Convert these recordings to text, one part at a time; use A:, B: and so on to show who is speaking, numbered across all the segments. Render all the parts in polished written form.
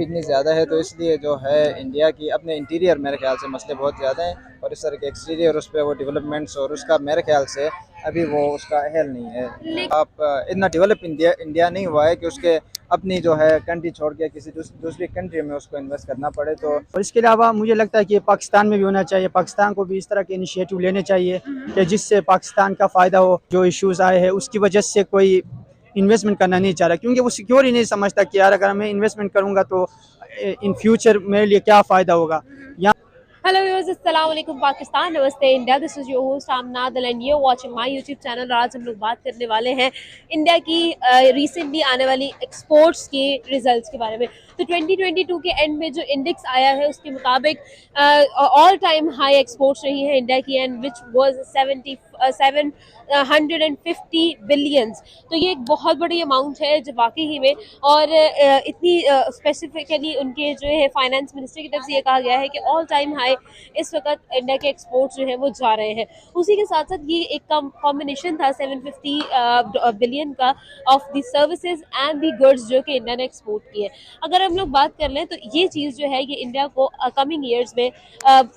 A: भी इतनी ज़्यादा है, तो इसलिए जो है इंडिया की अपने इंटीरियर मेरे ख्याल से मसले बहुत ज़्यादा हैं, और इस तरह के एक्सटीरियर उस पर वो डेवलपमेंट्स और उसका मेरे ख्याल से अभी वो उसका अहल नहीं है। आप इतना डेवलप इंडिया नहीं हुआ है कि उसके अपनी जो है कंट्री छोड़ के किसी दूसरी कंट्री में उसको इन्वेस्ट करना पड़े। तो
B: और इसके अलावा मुझे लगता है कि पाकिस्तान में भी होना चाहिए, पाकिस्तान को भी इस तरह के इनिशिएटिव लेने चाहिए कि जिससे पाकिस्तान का फ़ायदा हो। जो इश्यूज आए हैं उसकी वजह से कोई इन्वेस्टमेंट करना नहीं चाह रहा, क्योंकि वो सिक्योर ही नहीं समझता कि यार अगर मैं इन्वेस्टमेंट करूंगा तो इन फ्यूचर मेरे लिए क्या फ़ायदा होगा।
C: Hello viewers, अस्सलाम वालेकुम पाकिस्तान, नमस्ते India. This is your host Amna Dal and you watching my YouTube channel. और आज हम लोग बात करने वाले हैं इंडिया की रिसेंटली आने वाली एक्सपोर्ट्स के रिजल्ट्स के बारे में। तो 2022 के एंड में जो इंडेक्स आया है उसके मुताबिक ऑल टाइम हाई एक्सपोर्ट्स रही है इंडिया की, एंड विच वाज 750 बिलियंस। तो ये एक बहुत बड़ी अमाउंट है जो वाकई ही में, और इतनी स्पेसिफिकली उनके जो है फाइनेंस मिनिस्टर की तरफ से ये कहा गया है कि ऑल टाइम हाई इस वक्त इंडिया के एक्सपोर्ट्स जो है वो जा रहे हैं। उसी के साथ साथ ये एक कॉम्बिनेशन था 750 बिलियन का of the services and the goods जो कि इंडिया ने एक्सपोर्ट किए। अगर हम लोग बात कर लें तो ये चीज़ जो है ये इंडिया को कमिंग ईयर्स में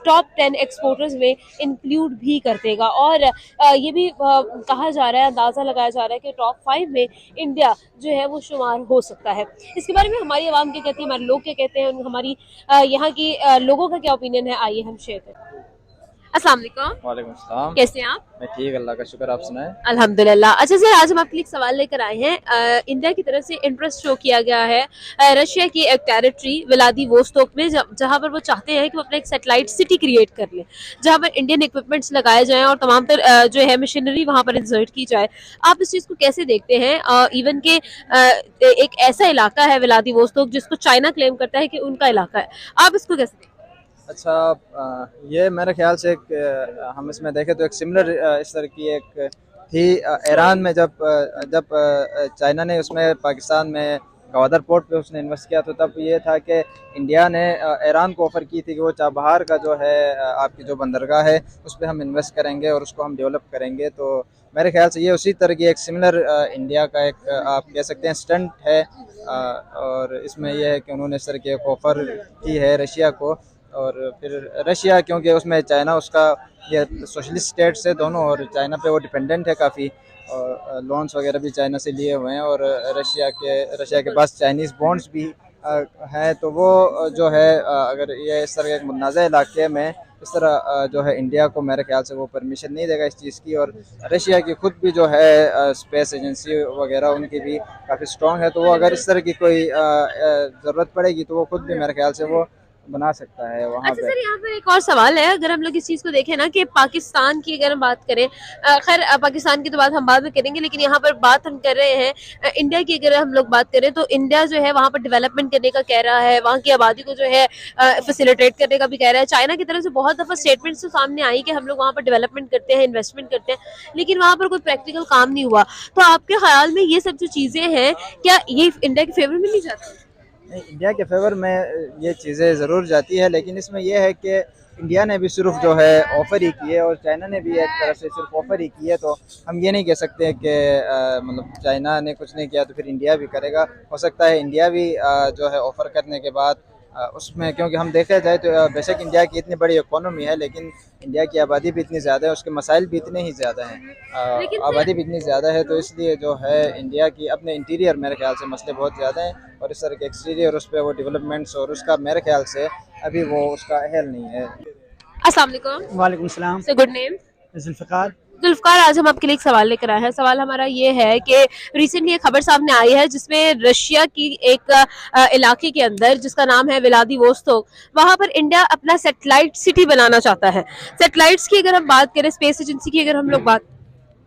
C: टॉप 10 एक्सपोर्टर्स में इंक्लूड भी कर देगा, और ये भी कहा जा रहा है, अंदाज़ा लगाया जा रहा है कि टॉप 5 में इंडिया जो है वो शुमार हो सकता है। इसके बारे में हमारी आवाम क्या कहती है, हमारे लोग क्या कहते हैं, हमारी यहाँ की लोगों का क्या ओपिनियन है, आइए हम शेयर करें। अस्सलाम वालेकुम।
A: वालेकुम अस्सलाम।
C: कैसे हैं आप?
A: मैं ठीक, अल्लाह का शुक्र, आप सुनाएं।
C: अल्हम्दुलिल्लाह। अच्छा सर, आज हम आपके लिए एक सवाल लेकर आए हैं। इंडिया की तरफ से इंटरेस्ट शो किया गया है रशिया की एक टेरिटरी व्लादिवोस्तोक में, जहाँ पर वो चाहते हैं कि वो अपना एक सैटेलाइट सिटी क्रिएट कर लें, जहाँ पर इंडियन इक्विपमेंट्स लगाए जाएं और तमाम जो है मशीनरी वहाँ पर इंसर्ट की जाए। आप इस चीज़ को कैसे देखते हैं? इवन के एक ऐसा इलाका है व्लादिवोस्तोक जिसको चाइना क्लेम करता है कि उनका इलाका है, आप इसको कैसे देखते हैं?
A: अच्छा, ये मेरे ख्याल से हम इसमें देखें तो एक सिमिलर इस तरह की एक थी ईरान में, जब चाइना ने उसमें पाकिस्तान में गवादर पोर्ट पे उसने इन्वेस्ट किया, तो तब ये था कि इंडिया ने ईरान को ऑफ़र की थी कि वो चाबहार का जो है आपकी जो बंदरगाह है उस पर हम इन्वेस्ट करेंगे और उसको हम डेवलप करेंगे। तो मेरे ख्याल से ये उसी तरह की एक सिमिलर इंडिया का एक आप कह सकते हैं स्टंट है, और इसमें यह है कि उन्होंने इस तरह की एक ऑफ़र की है रशिया को। और फिर रशिया, क्योंकि उसमें चाइना उसका ये सोशलिस्ट स्टेट्स है दोनों, और चाइना पे वो डिपेंडेंट है काफ़ी, और लोन्स वगैरह भी चाइना से लिए हुए हैं, और रशिया के पास चाइनीज़ बॉन्ड्स भी हैं। तो वो जो है अगर ये इस तरह के एक मुतनाज़ा इलाके में इस तरह जो है इंडिया को मेरे ख्याल से वो परमिशन नहीं देगा इस चीज़ की। और रशिया की खुद भी जो है स्पेस एजेंसी वगैरह उनकी भी काफ़ी स्ट्रॉन्ग है, तो वो अगर इस तरह की कोई ज़रूरत पड़ेगी तो वो खुद भी मेरे ख्याल से वो बना सकता है वहाँ
C: अच्छा
A: पे।
C: सर, यहाँ पर एक और सवाल है। अगर हम लोग इस चीज़ को देखें ना कि पाकिस्तान की अगर हम बात करें, खैर पाकिस्तान की तो बात हम बाद में करेंगे, लेकिन यहाँ पर बात हम कर रहे हैं इंडिया की। अगर हम लोग बात करें तो इंडिया जो है वहाँ पर डेवलपमेंट करने का कह रहा है, वहाँ की आबादी को जो है फैसिलिटेट करने का भी कह रहा है। चाइना की तरफ से बहुत दफ़ा स्टेटमेंट्स तो सामने आई कि हम लोग वहाँ पर डेवलपमेंट करते हैं, इन्वेस्टमेंट करते हैं, लेकिन वहाँ पर कोई प्रैक्टिकल काम नहीं हुआ। तो आपके ख्याल में ये सब जो चीज़ें हैं, क्या ये इंडिया के फेवर में नहीं जाती?
A: इंडिया के फेवर में ये चीज़ें ज़रूर जाती है, लेकिन इसमें यह है कि इंडिया ने भी सिर्फ जो है ऑफ़र ही की है, और चाइना ने भी एक तरह से सिर्फ ऑफ़र ही की है। तो हम ये नहीं कह सकते कि मतलब चाइना ने कुछ नहीं किया तो फिर इंडिया भी करेगा। हो सकता है इंडिया भी जो है ऑफ़र करने के बाद उसमें, क्योंकि हम देखा जाए तो बेशक इंडिया की इतनी बड़ी इकोनॉमी है, लेकिन इंडिया की आबादी भी इतनी ज़्यादा है, उसके मसाइल भी इतने ही ज़्यादा हैं, आबादी भी इतनी ज़्यादा है, तो इसलिए जो है इंडिया की अपने इंटीरियर मेरे ख्याल से मसले बहुत ज़्यादा हैं, और इस तरह के एक्सटीरियर उस पर वो डेवलपमेंट्स और उसका मेरे ख्याल से अभी वो उसका अहल नहीं है।
C: अस्सलाम वालेकुम।
B: वालेकुम सलाम।
C: Sir, good name?
B: Zulfikar.
C: Zulfikar, आज हम आपके लिए एक सवाल लेकर आए हैं। सवाल हमारा ये है कि रिसेंटली एक खबर सामने आई है जिसमें रशिया की एक इलाके के अंदर जिसका नाम है व्लादिवोस्तोक, वहाँ पर इंडिया अपना सैटेलाइट सिटी बनाना चाहता है। सैटेलाइट्स की अगर हम बात करें, स्पेस एजेंसी की अगर हम लोग बात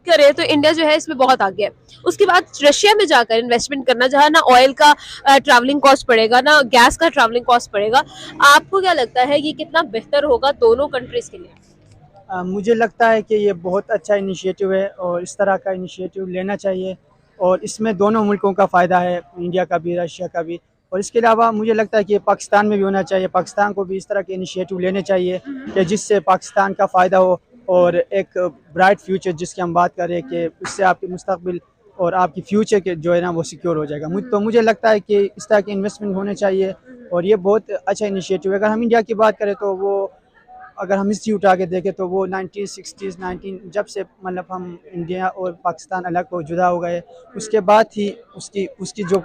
C: करें, तो इंडिया जो है इसमें बहुत आगे है। उसके बाद रशिया में जाकर इन्वेस्टमेंट करना, जहाँ ना ऑयल का ट्रैवलिंग कॉस्ट पड़ेगा, ना गैस का ट्रैवलिंग कॉस्ट पड़ेगा। आपको क्या लगता है ये कितना बेहतर होगा दोनों कंट्रीज़ के लिए?
B: मुझे लगता है कि ये बहुत अच्छा इनिशिएटिव है और इस तरह का इनिशिएटिव लेना चाहिए, और इसमें दोनों मुल्कों का फ़ायदा है, इंडिया का भी रशिया का भी। और इसके अलावा मुझे लगता है कि पाकिस्तान में भी होना चाहिए, पाकिस्तान को भी इस तरह के इनिशिएटिव लेने चाहिए कि जिससे पाकिस्तान का फ़ायदा हो और एक ब्राइट फ्यूचर जिसकी हम बात करें कि इससे आपकी मुस्तकबिल और आपकी फ्यूचर के जो है ना वो सिक्योर हो जाएगा। तो मुझे लगता है कि इस तरह के इन्वेस्टमेंट होने चाहिए और ये बहुत अच्छा इनिशिएटिव है। अगर हम इंडिया की बात करें तो वो, अगर हम हिस्ट्री उठा के देखें तो वो 1960s 19 जब से मतलब हम इंडिया और पाकिस्तान अलग हो जुदा हो गए, उसके बाद ही उसकी उसकी जो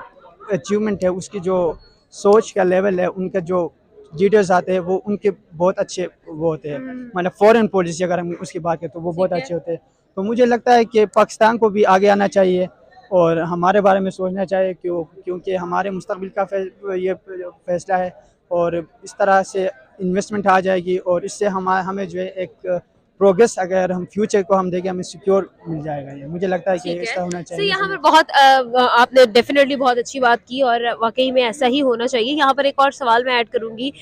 B: अचीवमेंट है, उसकी जो सोच का लेवल है, उनके जो लीडर्स आते हैं वो उनके बहुत अच्छे वो होते हैं। मतलब फॉरेन पॉलिसी अगर हम उसकी बात करें तो वो बहुत
C: ठीक है।
B: अच्छे होते हैं। तो मुझे लगता है कि पाकिस्तान को भी आगे आना चाहिए और हमारे बारे में सोचना चाहिए, क्योंकि हमारे मुस्तकबिल का ये फैसला है और इस तरह से इन्वेस्टमेंट आ जाएगी और इससे हमें जो है एक प्रोग्रेस, अगर हम फ्यूचर को हम देखें, हमें सिक्योर मिल जाएगा। ये मुझे लगता है कि
C: ठीक
B: ऐसा
C: है।
B: होना
C: सो
B: चाहिए।
C: यहाँ पर बहुत आपने डेफिनेटली बहुत अच्छी बात की और वाकई में ऐसा ही होना चाहिए। यहाँ पर एक और सवाल मैं ऐड करूंगी।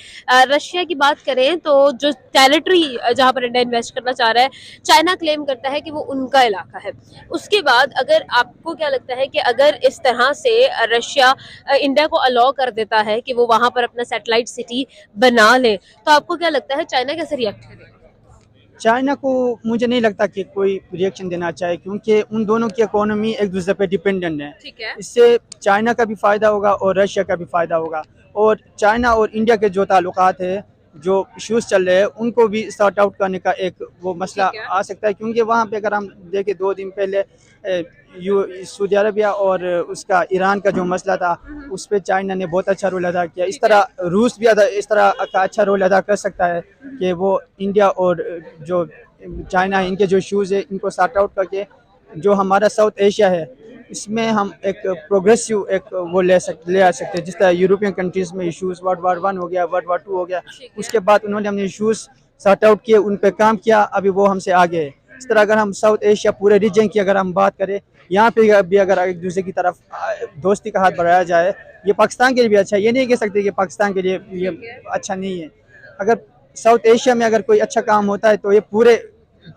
C: रशिया की बात करें तो जो टेरिटरी जहाँ पर इंडिया इन्वेस्ट करना चाह रहा है, चाइना क्लेम करता है कि वो उनका इलाका है। उसके बाद अगर आपको क्या लगता है कि अगर इस तरह से रशिया इंडिया को अलाउ कर देता है कि वो वहां पर अपना सैटेलाइट सिटी बना ले, तो आपको क्या लगता है चाइना कैसे रिएक्ट करेगा?
B: चाइना को मुझे नहीं लगता कि कोई रिएक्शन देना चाहिए, क्योंकि उन दोनों की इकोनॉमी एक दूसरे पे डिपेंडेंट है।
C: ठीक है।
B: इससे चाइना का भी फ़ायदा होगा और रशिया का भी फ़ायदा होगा। और चाइना और इंडिया के जो ताल्लुकात है, जो इश्यूज चल रहे हैं, उनको भी सॉर्ट आउट करने का एक वो मसला
C: ठीक है।
B: आ सकता है। क्योंकि वहाँ पे अगर हम देखें 2 दिन पहले सऊदी अरबिया और उसका ईरान का जो मसला था, उस पर चाइना ने बहुत अच्छा रोल अदा किया। इस तरह रूस भी इस तरह का अच्छा रोल अदा कर सकता है कि वो इंडिया और जो चाइना है, इनके जो इश्यूज़ है, इनको सॉर्ट आउट करके जो हमारा साउथ एशिया है, इसमें हम एक प्रोग्रेसिव एक वो ले आ सकते हैं। जिस तरह यूरोपियन कंट्रीज़ में इश्यूज़ वर्ल्ड वार 1 हो गया, वर्ल्ड वार 2 हो गया, उसके बाद उन्होंने अपने इश्यूज़ सॉर्ट आउट किए, उन पर काम किया, अभी वो हमसे आगे है। इस तरह अगर हम साउथ एशिया पूरे रीजन की अगर हम बात करें, यहाँ पे भी अगर एक दूसरे की तरफ दोस्ती का हाथ बढ़ाया जाए, ये पाकिस्तान के लिए भी अच्छा है। ये नहीं कह सकते कि पाकिस्तान के लिए ये अच्छा नहीं है। अगर साउथ एशिया में अगर कोई अच्छा काम होता है तो ये पूरे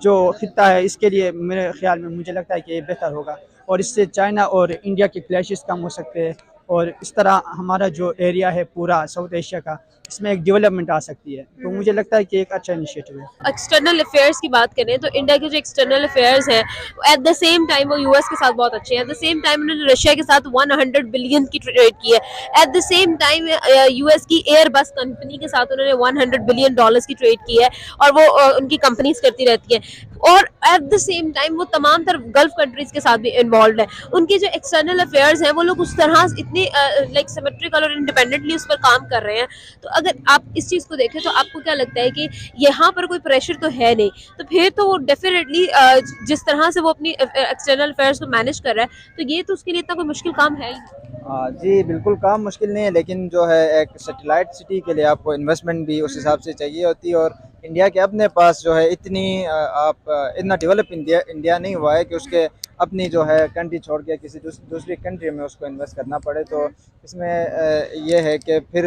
B: जो खित्ता है इसके लिए मेरे ख्याल में मुझे लगता है कि ये बेहतर होगा और इससे चाइना और इंडिया के क्लैशेस कम हो सकते हैं और इस तरह हमारा जो एरिया है पूरा साउथ एशिया का, इसमें एक डेवलपमेंट आ सकती है। तो मुझे लगता है कि एक अच्छा इनिशिएटिव है।
C: एक्सटर्नल अफेयर्स की बात करें तो इंडिया के जो एक्सटर्नल अफेयर्स हैं, एट द सेम टाइम वो यूएस के साथ बहुत अच्छे हैं। एट द सेम टाइम उन्होंने रशिया के साथ 100 बिलियन की ट्रेड की है। At the same time US की एयरबस कंपनी के साथ उन्होंने 100 बिलियन डॉलर्स की ट्रेड की है और वो उनकी कंपनीज करती रहती हैं। और एट द सेम टाइम वो तमाम तरफ गल्फ कंट्रीज के साथ भी इन्वॉल्व है। उनके जो एक्सटर्नल अफेयर्स हैं वो लोग उस तरह इतने लाइक सिमेट्रिकल और इंडिपेंडेंटली उस पर काम कर रहे हैं। तो अगर आप इस चीज़ को देखें तो आपको क्या लगता है कि यहाँ पर कोई प्रेशर तो है नहीं, तो फिर तो वो डेफिनेटली जिस तरह से वो अपनी एक्सटर्नल अफेयर्स को मैनेज कर रहा है, तो ये तो उसके लिए इतना कोई मुश्किल काम है ही नहीं।
A: जी बिल्कुल, काम मुश्किल नहीं है, लेकिन जो है एक सैटेलाइट सिटी के लिए आपको इन्वेस्टमेंट भी उस हिसाब से चाहिए होती है। और इंडिया के अपने पास जो है इतना डेवलप इंडिया नहीं हुआ है कि उसके अपनी जो है कंट्री छोड़ के किसी दूसरी कंट्री में उसको इन्वेस्ट करना पड़े। तो इसमें ये है कि फिर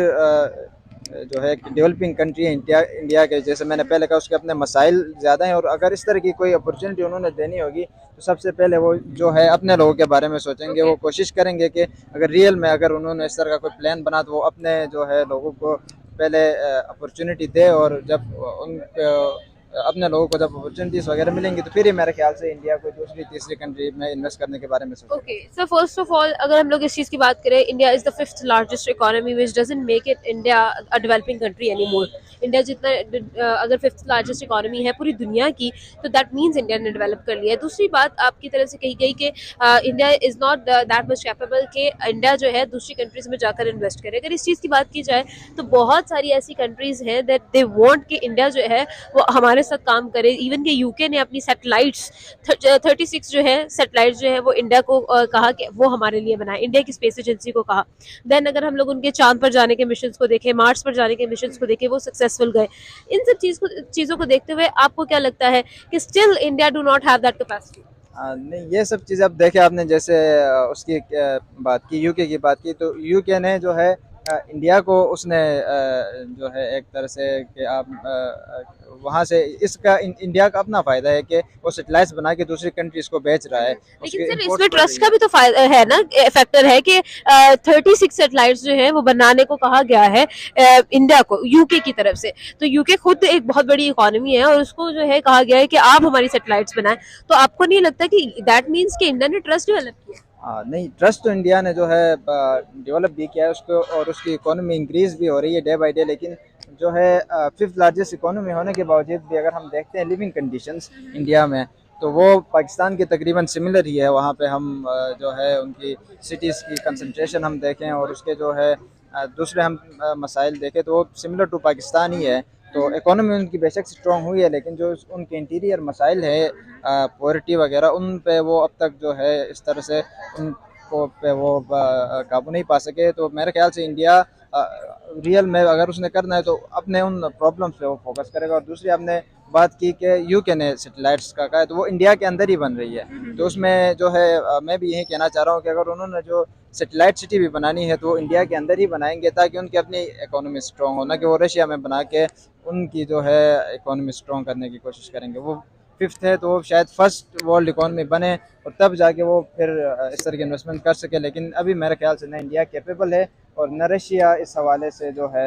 A: जो है डेवलपिंग कंट्री है इंडिया के, जैसे मैंने पहले कहा, उसके अपने मसाइल ज़्यादा हैं। और अगर इस तरह की कोई अपॉर्चुनिटी उन्होंने देनी होगी तो सबसे पहले वो जो है अपने लोगों के बारे में सोचेंगे। वो कोशिश करेंगे कि अगर रियल में अगर उन्होंने इस तरह का कोई प्लान बना तो वो अपने जो है लोगों को पहले अपॉर्चुनिटी दे, और जब उन अपने लोगों को जब अपॉर्चुनिटीज़ वगैरह मिलेंगी तो फिर ही मेरे ख्याल से इंडिया को दूसरी तीसरी कंट्री में इन्वेस्ट करने के बारे में सोचेंगे।
C: Okay, so first of all अगर हम लोग इस चीज़ की बात करें, India is the 5th largest economy, which doesn't make it India a developing country any more. India जितना अगर 5th लार्जेस्ट इकोनॉमी है पूरी दुनिया की, तो दैट मीन्स इंडिया ने डेवलप कर लिया है। दूसरी बात आपकी तरफ से कही गई कि India is not that much capable कि इंडिया जो है दूसरी कंट्रीज़ में जाकर इन्वेस्ट करे। अगर इस चीज़ की बात की जाए तो बहुत सारी ऐसी कंट्रीज़ हैं दैट दे वांट कि इंडिया जो है वो हमारे साथ काम करे। इवन के यूके ने अपनी सैटेलाइट्स 36 जो है सैटेलाइट्स जो है वो इंडिया को कहा कि वो हमारे लिए बनाए, इंडिया की स्पेस एजेंसी को कहा। देन अगर हम लोग उनके चांद पर जाने के मिशन को देखें, मार्स पर जाने के मिशन को देखें, वो सक्सेसफुल गए। इन सब चीज़ों को देखते हुए आपको क्या लगता है कि still India do not have that capacity?
A: नहीं, ये सब चीज़ अब देखे आपने, जैसे उसकी बात की, यूके की बात की, तो यूके ने जो है इंडिया को उसने जो है एक तरह से कि आप वहाँ से इसका इंडिया का अपना फायदा है कि वो सेटेलाइट्स बना के दूसरी कंट्रीज को बेच रहा है।
C: लेकिन सर इसमें ट्रस्ट का भी तो फायदा है ना, फैक्टर है कि 36 सैटेलाइट्स जो है वो बनाने को कहा गया है इंडिया को यूके की तरफ से। तो यूके खुद एक बहुत बड़ी इकोनॉमी है और उसको जो है कहा गया है कि आप हमारी सैटेलाइट्स बनाएं। तो आपको नहीं लगता कि दैट मीन्स कि इंडिया ने ट्रस्ट डेवलप किया?
A: नहीं, ट्रस्ट तो इंडिया ने जो है डेवलप भी किया है उसको, और उसकी इकोनॉमी इंक्रीज भी हो रही है डे बाय डे। लेकिन जो है 5th लार्जेस्ट इकोनॉमी होने के बावजूद भी अगर हम देखते हैं लिविंग कंडीशंस इंडिया में, तो वो पाकिस्तान के तकरीबन सिमिलर ही है। वहाँ पे हम जो है उनकी सिटीज़ की कंसंट्रेशन हम देखें और उसके जो है दूसरे हम मसाइल देखें तो वो सिमिलर टू पाकिस्तान ही है। तो इकोनॉमी उनकी बेशक स्ट्रॉन्ग हुई है, लेकिन जो उनके इंटीरियर मसाइल है, पॉवर्टी वगैरह, उन पे वो अब तक जो है इस तरह से उनको पे वो काबू नहीं पा सके। तो मेरे ख्याल से इंडिया रियल में अगर उसने करना है तो अपने उन प्रॉब्लम्स पे वो फोकस करेगा। और दूसरी आपने बात की कि यूके ने सैटेलाइट्स का कहा है, तो वो इंडिया के अंदर ही बन रही है। तो उसमें जो है मैं भी यही कहना चाह रहा हूँ कि अगर उन्होंने जो सैटेलाइट सिटी भी बनानी है तो वो इंडिया के अंदर ही बनाएंगे, ताकि उनकी अपनी इकोनॉमी स्ट्रॉन्ग हो, ना कि वो रशिया में बना के उनकी जो है इकोनॉमी स्ट्रॉन्ग करने की कोशिश करेंगे। वो 5th है तो वो शायद फर्स्ट वर्ल्ड इकोनॉमी बने और तब जाके वो फिर इस तरह की इन्वेस्टमेंट कर सके। लेकिन अभी मेरे ख्याल से न इंडिया कैपेबल है और न रशिया इस हवाले से जो है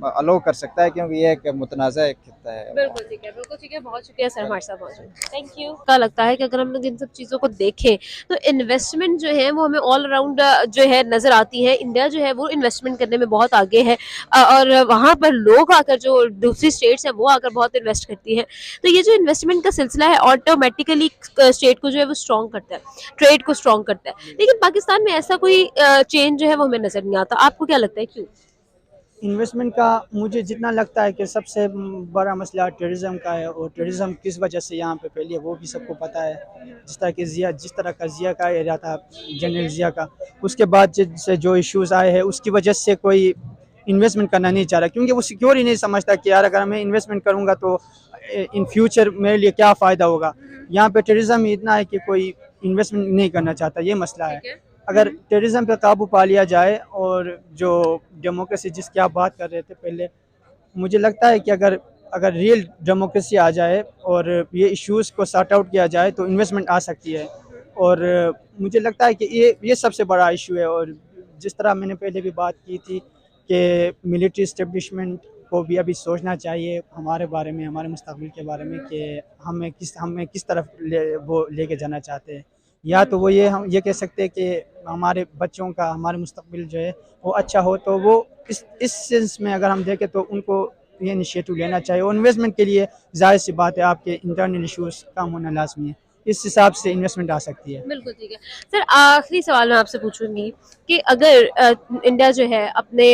A: अलो कर सकता है, क्योंकि ये एक मुतनाज़ा एक खित्ता है।
C: बिल्कुल ठीक है, बिल्कुल ठीक है। बहुत शुक्रिया सर हमारे साथ मौजूद। Thank you. क्या लगता है कि अगर हम लोग इन सब चीज़ों को देखें तो इन्वेस्टमेंट जो है वो हमें ऑल अराउंड जो है नज़र आती है। इंडिया जो है वो इन्वेस्टमेंट करने में बहुत आगे है और वहाँ पर लोग आकर, जो दूसरी स्टेट्स हैं वो आकर बहुत इन्वेस्ट करती हैं। तो ये जो इन्वेस्टमेंट का सिलसिला है ऑटोमेटिकली स्टेट को जो है वो स्ट्रॉन्ग करता है, ट्रेड को स्ट्रॉन्ग करता है। लेकिन पाकिस्तान में ऐसा कोई चेंज जो है वो हमें नज़र नहीं आता। आपको क्या लगता है, क्यों?
B: इन्वेस्टमेंट का मुझे जितना लगता है कि सबसे बड़ा मसला टेररिज्म का है, और टेररिज्म किस वजह से यहाँ पे फैली है वो भी सबको पता है। जिस तरह का जिया का एरिया था, जनरल जिया का, उसके बाद से जो इश्यूज़ आए हैं उसकी वजह से कोई इन्वेस्टमेंट करना नहीं चाह रहा, क्योंकि वो सिक्योर ही नहीं समझता कि यार अगर मैं इन्वेस्टमेंट करूँगा तो इन फ्यूचर मेरे लिए क्या फ़ायदा होगा। यहाँ पे टेररिज्म ही इतना है कि कोई इन्वेस्टमेंट नहीं करना चाहता, ये मसला है। अगर टेररिज्म पे काबू पा लिया जाए और जो डेमोक्रेसी जिसकी आप बात कर रहे थे पहले, मुझे लगता है कि अगर रियल डेमोक्रेसी आ जाए और ये इश्यूज़ को सॉर्ट आउट किया जाए तो इन्वेस्टमेंट आ सकती है। और मुझे लगता है कि ये सबसे बड़ा इशू है। और जिस तरह मैंने पहले भी बात की थी कि मिलिट्री इस्टेब्लिशमेंट को भी अभी सोचना चाहिए हमारे बारे में, हमारे मुस्तकबिल के बारे में, कि हमें किस तरफ वो लेके जाना चाहते हैं। या तो वो हम ये कह सकते हैं कि हमारे बच्चों का, हमारे मुस्तकबिल जो है वो अच्छा हो, तो वो इस सेंस में अगर हम देखें तो उनको ये इनिशिएटिव लेना चाहिए। और इन्वेस्टमेंट के लिए जाहिर सी बात है आपके इंटरनल इश्यूज़ कम होना लाजमी है, इस हिसाब से इन्वेस्टमेंट आ सकती है।
C: बिल्कुल ठीक है। सर आखिरी सवाल मैं आपसे पूछूंगी कि अगर इंडिया जो है अपने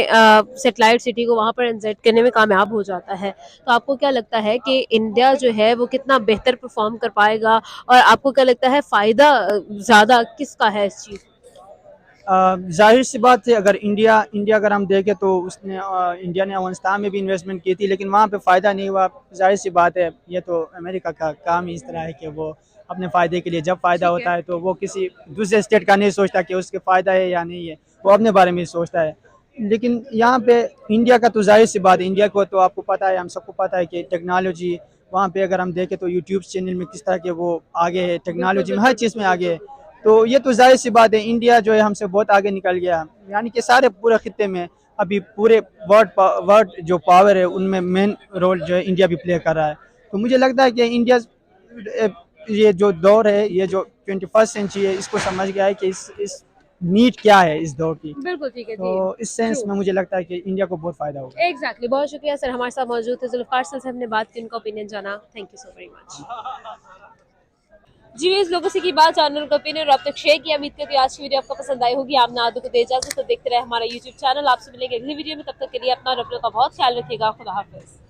C: सैटेलाइट सिटी को वहाँ पर इंजेक्ट करने में कामयाब हो जाता है, तो आपको क्या लगता है कि इंडिया जो है वो कितना बेहतर परफॉर्म कर पाएगा, और आपको क्या लगता है फ़ायदा ज़्यादा किसका है इस चीज़?
B: जाहिर सी बात है, अगर इंडिया अगर हम देखें तो उसने इंडिया ने अफगानिस्तान में भी इन्वेस्टमेंट की थी, लेकिन वहाँ पे फ़ायदा नहीं हुआ। जाहिर सी बात है, ये तो अमेरिका का काम ही इस तरह है कि वो अपने फ़ायदे के लिए जब फ़ायदा होता है तो वो किसी दूसरे स्टेट का नहीं सोचता कि उसके फ़ायदा है या नहीं है, वो अपने बारे में ही सोचता है। लेकिन यहाँ पे इंडिया का तो जाहिर सी बात है, इंडिया को तो आपको पता है, हम सबको पता है कि टेक्नोलॉजी वहाँ पे अगर हम देखें तो यूट्यूब चैनल में किस तरह के वो आगे है, टेक्नोलॉजी में हर चीज़ में आगे है। तो ये तो जाहिर सी बात है, इंडिया जो है हमसे बहुत आगे निकल गया। यानी कि सारे पूरे खित्ते में अभी पूरे वर्ल्ड जो पावर है उनमें मेन रोल जो है इंडिया भी प्ले कर रहा है। तो मुझे लगता है कि इंडिया ये जो दौर है, ये जो 21st सेंचुरी है, इसको समझ गया है कि इस नीड क्या है इस दौर की।
C: बिल्कुल ठीक है।
B: तो इस सेंस में मुझे लगता है कि इंडिया को बहुत फ़ायदा होगा।
C: एग्जैक्टली। बहुत शुक्रिया सर हमारे साथ मौजूद थे। जुल्फ़ार सर से हमने बात की, उनका ओपिनियन जाना। Thank you so very much. जी, इस लोगों से की बात जानने का ओपिनियन और अब तक शेयर किया। उम्मीद करती हूँ आज की वीडियो आपको पसंद आई होगी। आपने आदों को दे इजाजत, तो देखते रहे हमारा YouTube चैनल। आपसे मिलेंगे अगली वीडियो में, तब तक के लिए अपना और अपनों का बहुत ख्याल रखिएगा। खुदा हाफिज़।